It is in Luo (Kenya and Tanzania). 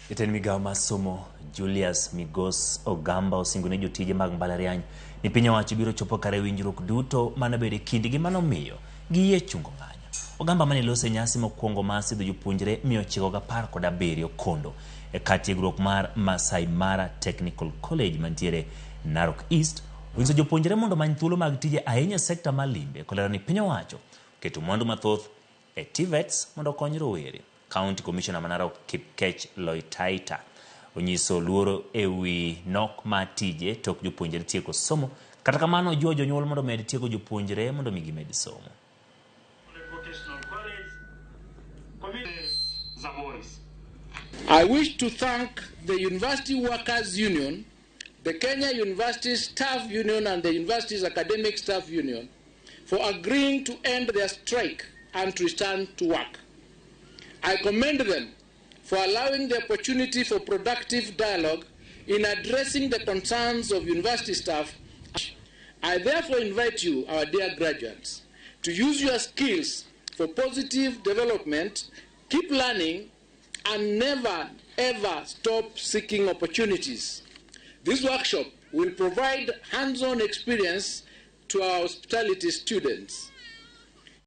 Jatend migao mar somo Julius Migos ogamba osingone jotije mag mbalariany ni piny owacho biro chopo kare winjruok duto manobed e kindgi manomiyo giyie chungo ng'anyo. Ogamba mane lose nyasi mokwongo mar sidho jopuonjre 917 kondo e kar tiegruok mar Masai Mara Technical College mantiere Narok East onyiso jopuonjre mondo many thuolo mag tije ahinya sekta mar limbe kolero ni piny owacho keto mwandu mathoth e TVETs mondo okony rowere. County Commissioner Manarok Kipkech Loitaita onyiso luoro ewi nok mar tije tok jopuonjre tieko somo, kata kamano ojiwo jonyuol mondo med tieko jopuonjre mondo mi gimed somo. I wish to thank the University Workers Union, the Kenya University Staff Union and the University's Academic Staff Union for agreeing to end their strike and to return to work. I commend them for allowing the opportunity for productive dialogue in addressing the concerns of university staff. I therefore invite you, our dear graduates, to use your skills for positive development, keep learning, and never ever stop seeking opportunities. This workshop will provide hands-on experience to our hospitality students.